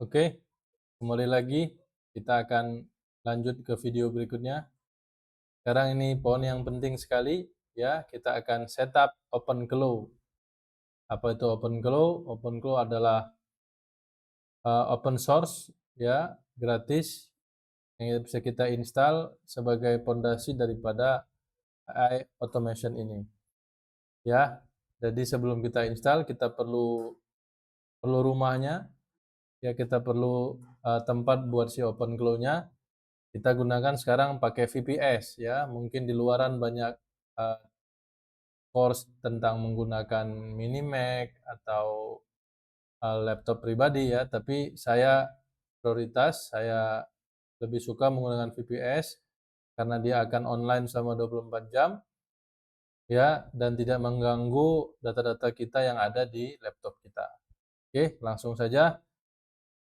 Oke, kembali lagi. Kita akan lanjut ke video berikutnya. Sekarang ini poin yang penting sekali, ya. Kita akan setup OpenGlow. Apa itu OpenGlow? OpenGlow adalah open source, ya, gratis yang bisa kita install sebagai pondasi daripada AI automation ini, ya. Jadi sebelum kita install, kita perlu rumahnya, ya, kita perlu tempat buat si OpenGlow-nya. Kita gunakan sekarang pakai VPS, ya. Mungkin di luaran banyak course tentang menggunakan Minimac atau laptop pribadi, ya, tapi saya lebih suka menggunakan VPS karena dia akan online selama 24 jam, ya, dan tidak mengganggu data-data kita yang ada di laptop kita. Oke, langsung saja.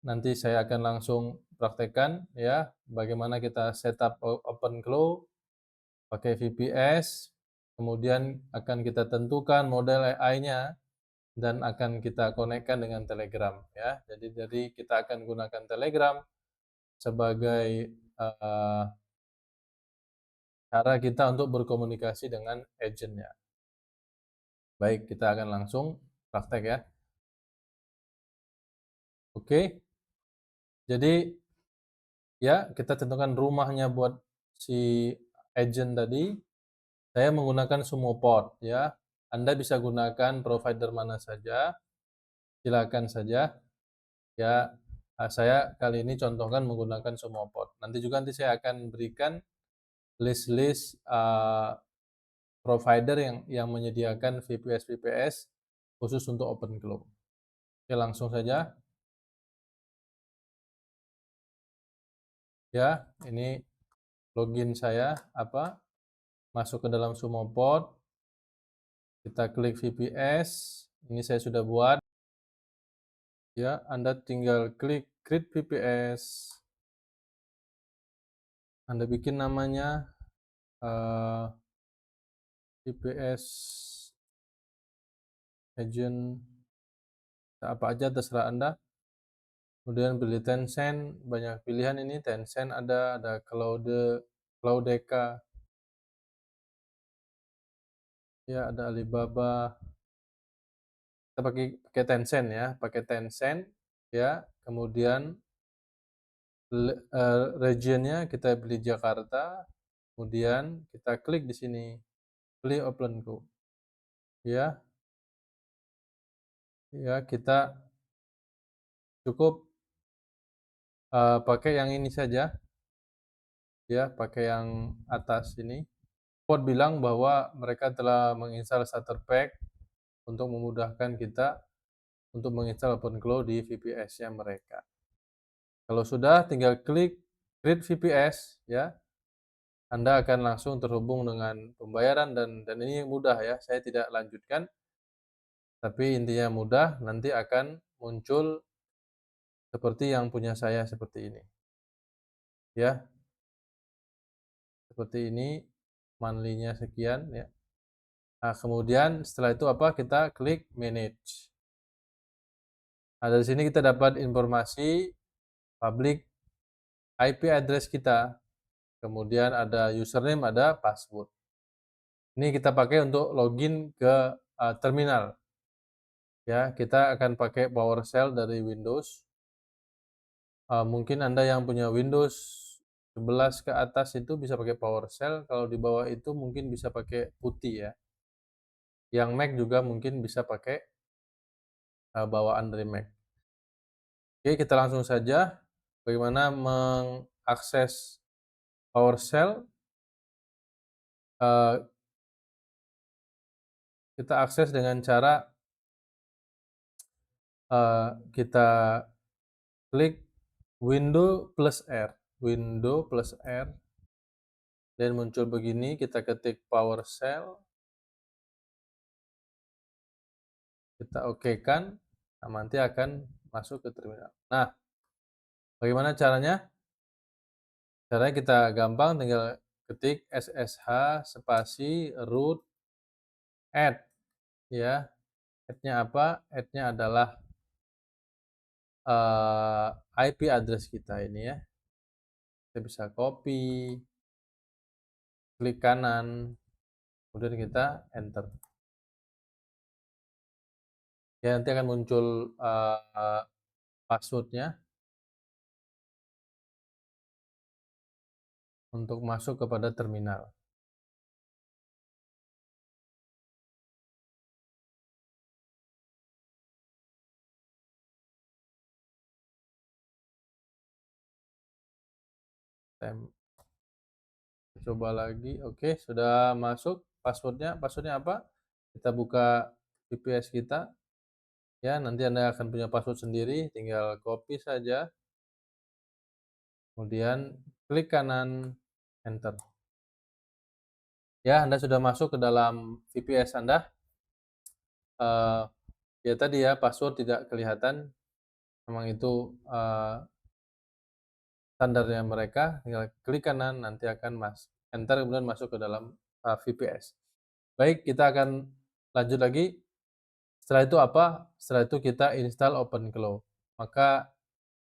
Nanti saya akan langsung praktekkan, ya, bagaimana kita setup OpenGlow pakai VPS, kemudian akan kita tentukan model AI-nya dan akan kita konekkan dengan Telegram, ya. Jadi kita akan gunakan Telegram sebagai cara kita untuk berkomunikasi dengan agent-nya. Baik, kita akan langsung praktek, ya. Oke, jadi, ya, kita tentukan rumahnya buat si agent tadi. Saya menggunakan Sumoport, ya. Anda bisa gunakan provider mana saja, silakan saja. Ya, saya kali ini contohkan menggunakan Sumoport. Nanti saya akan berikan list-list provider yang menyediakan VPS khusus untuk OpenGlow. Oke, langsung saja. Ya, ini login saya masuk ke dalam Sumoport. Kita klik VPS. Ini saya sudah buat. Ya, Anda tinggal klik create VPS. Anda bikin namanya VPS agent, apa aja terserah Anda. Kemudian pilih Tencent, banyak pilihan ini. Tencent ada Cloudeka, ya, ada Alibaba. Kita pakai Tencent, ya, pakai Tencent, ya. Kemudian regionnya kita pilih Jakarta. Kemudian kita klik di sini, pilih OpenGlow, ya. Ya, kita cukup pakai yang ini saja, ya, pakai yang atas ini. Support bilang bahwa mereka telah menginstal starter pack untuk memudahkan kita untuk menginstal OpenGlow di VPS-nya mereka. Kalau sudah, tinggal klik Create VPS, ya. Anda akan langsung terhubung dengan pembayaran dan ini mudah, ya. Saya tidak lanjutkan, tapi intinya mudah. Nanti akan muncul seperti yang punya saya seperti ini, ya. Seperti ini, monthly-nya sekian, ya. Nah, kemudian setelah itu kita klik Manage. Nah, dari sini kita dapat informasi public IP address kita. Kemudian ada username, ada password. Ini kita pakai untuk login ke terminal. Ya, kita akan pakai PowerShell dari Windows. Mungkin Anda yang punya Windows 11 ke atas itu bisa pakai PowerShell. Kalau di bawah itu mungkin bisa pakai putih, ya. Yang Mac juga mungkin bisa pakai bawaan dari Mac. Oke, kita langsung saja bagaimana mengakses PowerShell. Kita akses dengan cara kita klik Window plus R, dan muncul begini. Kita ketik PowerShell, kita oke-kan, nanti akan masuk ke terminal. Nah, bagaimana caranya? Caranya kita gampang, tinggal ketik SSH spasi root add, ya. Add-nya apa? Add-nya adalah IP address kita ini ya. Kita bisa copy, klik kanan, kemudian kita enter. Ya, nanti akan muncul passwordnya untuk masuk kepada terminal. Coba lagi. Oke, sudah masuk passwordnya. Passwordnya apa? Kita buka VPS kita. Ya, nanti Anda akan punya password sendiri. Tinggal copy saja. Kemudian klik kanan, enter. Ya, Anda sudah masuk ke dalam VPS Anda. Ya tadi ya, password tidak kelihatan. Memang itu standarnya mereka. Tinggal klik kanan, nanti akan enter, kemudian masuk ke dalam VPS. Baik, kita akan lanjut lagi. Setelah itu apa? Setelah itu kita install OpenClaw. Maka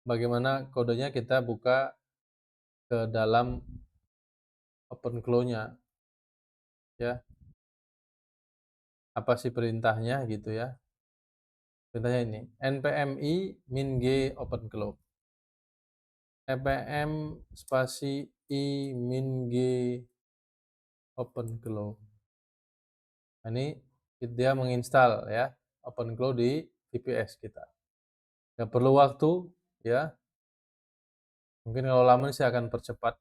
bagaimana kodenya, kita buka ke dalam OpenClaw-nya ya. Apa sih perintahnya gitu ya. Perintahnya ini npmi min g OpenClaw. npm spasi i min g OpenClaw. Nah, ini dia menginstal ya OpenClaw di VPS kita. Nggak perlu waktu ya. Mungkin kalau lama saya akan percepat.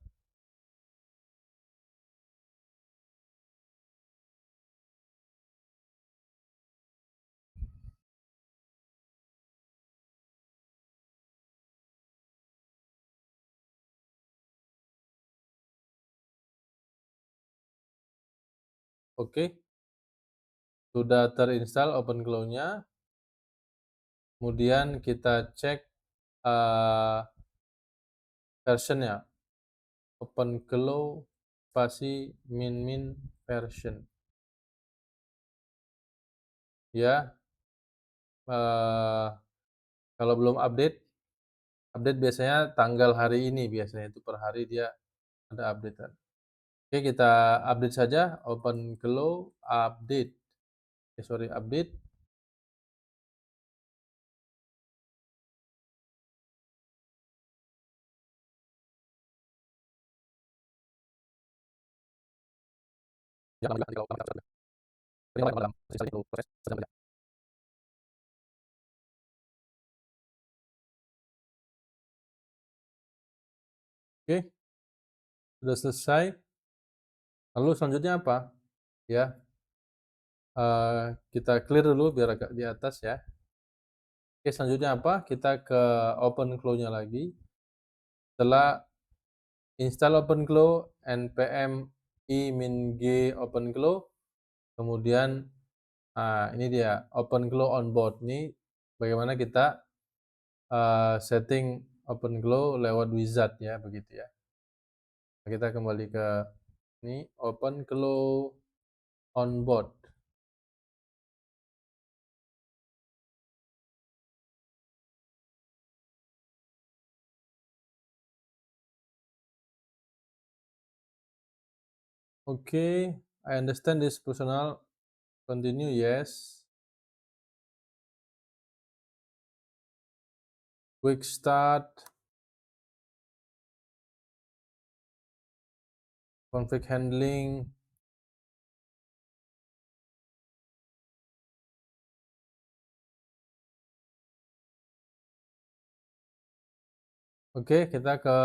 Oke, sudah terinstall OpenClaw-nya. Kemudian kita cek versionnya. OpenClaw spasi min version. Ya, kalau belum update biasanya tanggal hari ini, biasanya itu per hari dia ada updatean. Oke, kita update saja. OpenClaw update. Update. Oke, sudah selesai. Lalu selanjutnya apa? Ya, kita clear dulu biar agak di atas ya. Oke, selanjutnya apa? Kita ke OpenClaw-nya lagi. Setelah install OpenClaw, npm i-g OpenClaw, kemudian ini dia OpenClaw onboard. Ini bagaimana kita setting OpenClaw lewat wizard ya, begitu ya. Kita kembali ke ini OpenClaw onboard. Okay, I understand this personal. Continue, yes. Quick start. Config handling. Oke, kita ke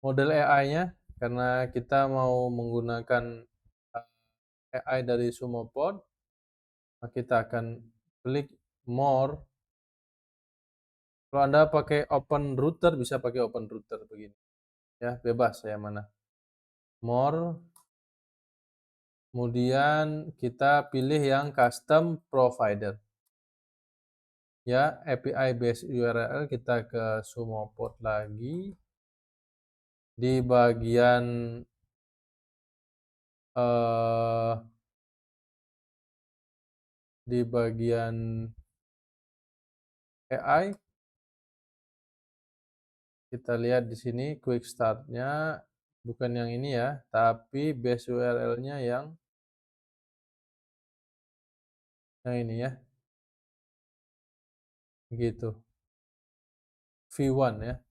model AI-nya karena kita mau menggunakan AI dari Sumopod. Maka kita akan klik more. Kalau Anda pakai open router, bisa pakai open router begini. Ya, bebas saya mana. More. Kemudian kita pilih yang custom provider. Ya, API based URL, kita ke Sumopod lagi. Di bagian AI, Kita lihat di sini quick start-nya bukan yang ini ya, tapi base URL-nya yang ini ya, gitu. V1 ya.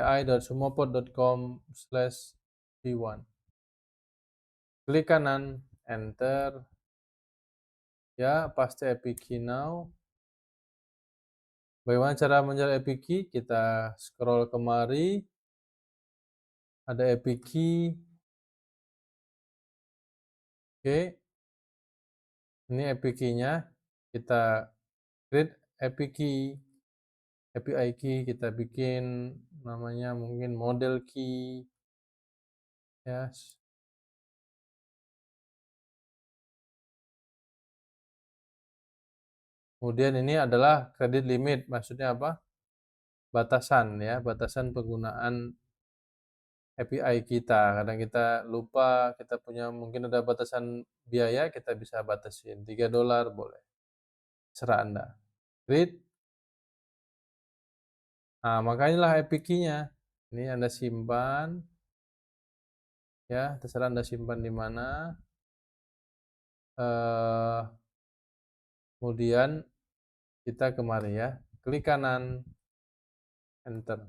ai.sumopod.com/v1. Klik kanan, enter. Ya, paste epic key now. Bagaimana cara mencari epic key? Kita scroll kemari, ada epic key. Oke, ini epic key-nya. Kita create epic key, API key, kita bikin namanya mungkin model key, ya. Kemudian ini adalah credit limit, maksudnya apa? Batasan ya, batasan penggunaan API kita. Kadang kita lupa, kita punya mungkin ada batasan biaya, kita bisa batasin $3 boleh. Serah Anda. Create. Nah, maka inilah API key-nya. Ini Anda simpan, ya, terserah Anda simpan di mana. Kemudian kita kemari ya, klik kanan, enter.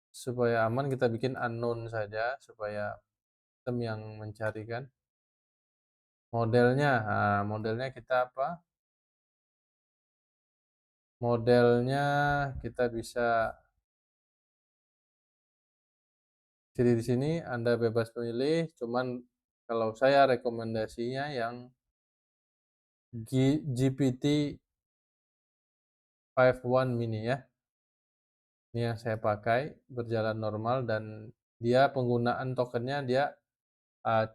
Supaya aman kita bikin unknown saja, supaya sistem yang mencarikan. Modelnya, nah, modelnya kita apa? Modelnya kita bisa pilih di sini, Anda bebas memilih, cuman kalau saya rekomendasinya yang GPT 51 mini ya. Ini yang saya pakai, berjalan normal dan dia penggunaan tokennya dia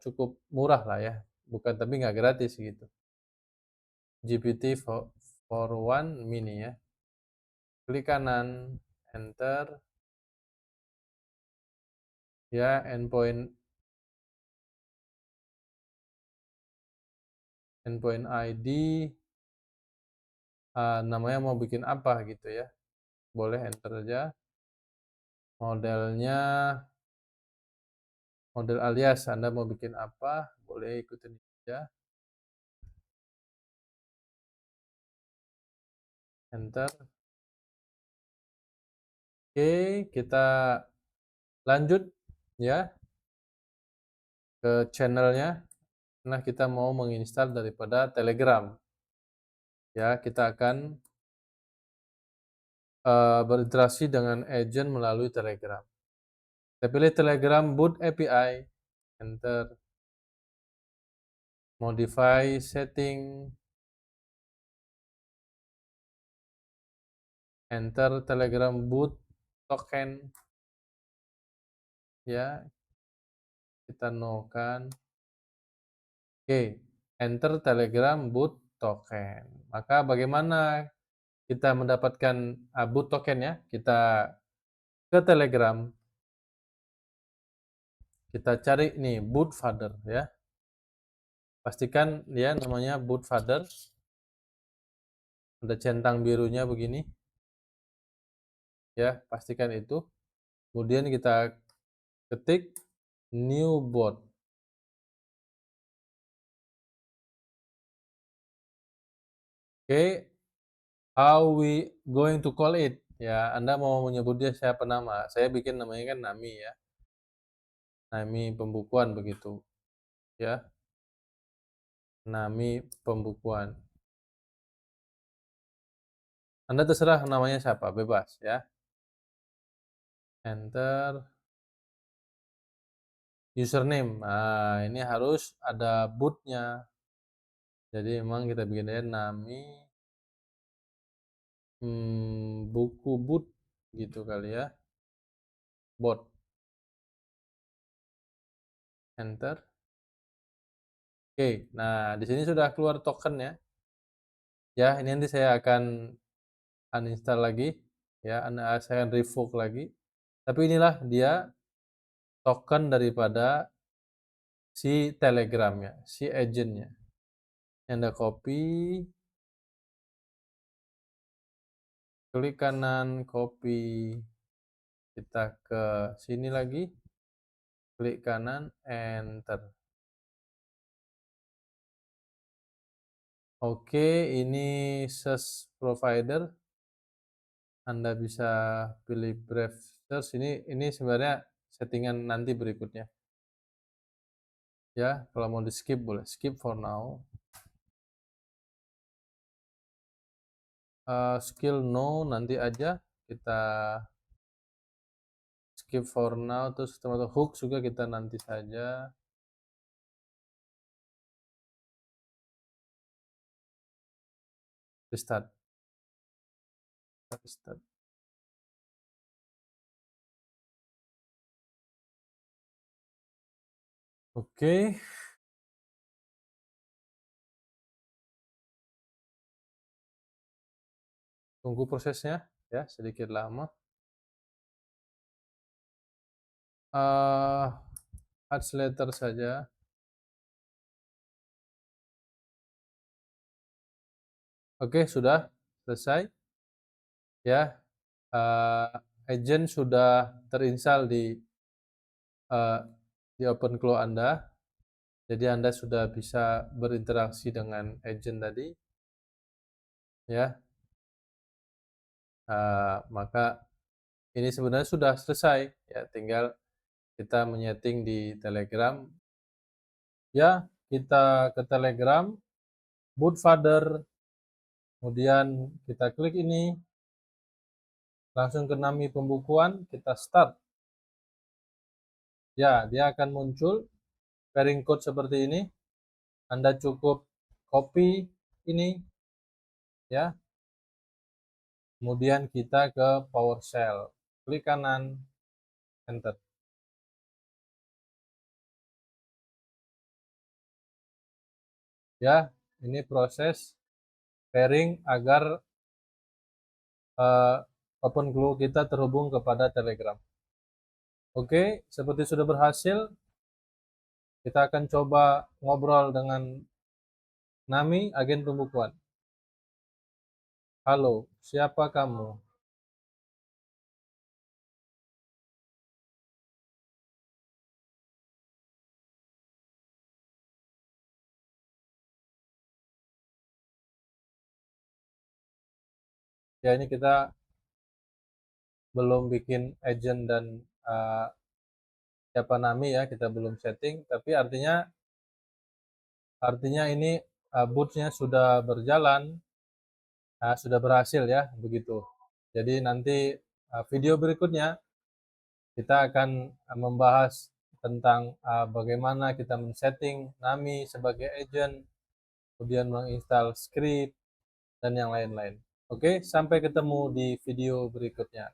cukup murah lah ya. Bukan, tapi nggak gratis gitu. GPT 41 mini ya. Klik kanan, enter. Ya, endpoint ID, namanya mau bikin apa gitu ya. Boleh enter aja. Modelnya, model alias, Anda mau bikin apa, boleh ikutin aja. Enter. Oke, kita lanjut ya ke channelnya. Nah, kita mau menginstal daripada Telegram. Ya, kita akan berinteraksi dengan agent melalui Telegram. Kita pilih Telegram boot API, enter. Modify setting, enter Telegram boot token, ya, kita no-kan. Oke, enter Telegram boot token. Maka bagaimana kita mendapatkan boot token ya? Kita ke Telegram, kita cari nih boot father ya. Pastikan dia namanya boot father. Ada centang birunya begini. Ya, pastikan itu. Kemudian kita ketik new bot. Oke, how we going to call it? Ya, Anda mau menyebut dia siapa nama? Saya bikin namanya kan Nami ya. Nami pembukuan begitu. Ya, Nami pembukuan. Anda terserah namanya siapa, bebas ya. Enter. Username. Nah, ini harus ada bootnya. Jadi memang kita bikin aja Nami buku boot gitu kali ya. Bot. Enter. Oke, nah di sini sudah keluar token ya. Ya, ini nanti saya akan uninstall lagi ya, saya akan revoke lagi. Tapi inilah dia token daripada si Telegram ya, si agentnya. Anda copy, klik kanan, copy, Kita ke sini lagi, klik kanan, enter. Oke, ini search provider. Anda bisa pilih browse search. Ini sebenarnya settingan nanti berikutnya. Ya, kalau mau di skip boleh skip for now. Skill no nanti aja kita skip for now, terus termasuk hook juga kita nanti saja. Restart. Restart. Oke. Tunggu prosesnya ya, sedikit lama. Add letter saja. Oke, sudah selesai ya. Agent sudah terinstall uh, di OpenClaw Anda. Jadi Anda sudah bisa berinteraksi dengan agent tadi ya. Maka ini sebenarnya sudah selesai ya, tinggal kita menyeting di Telegram ya. Kita ke Telegram, boot father, kemudian kita klik ini, langsung ke Nami pembukuan, kita start ya. Dia akan muncul pairing code seperti ini. Anda cukup copy ini ya, kemudian kita ke PowerShell, klik kanan, enter ya. Ini proses pairing agar OpenClaw kita terhubung kepada Telegram. Oke, seperti sudah berhasil, kita akan coba ngobrol dengan Nami, agen pembukuan. Halo, siapa kamu? Ya, ini kita belum bikin agent dan siapa Nami ya, kita belum setting, tapi artinya ini bootsnya sudah berjalan, sudah berhasil ya, begitu. Jadi nanti video berikutnya kita akan membahas tentang bagaimana kita men-setting Nami sebagai agent, kemudian menginstal script dan yang lain-lain. Oke, sampai ketemu di video berikutnya.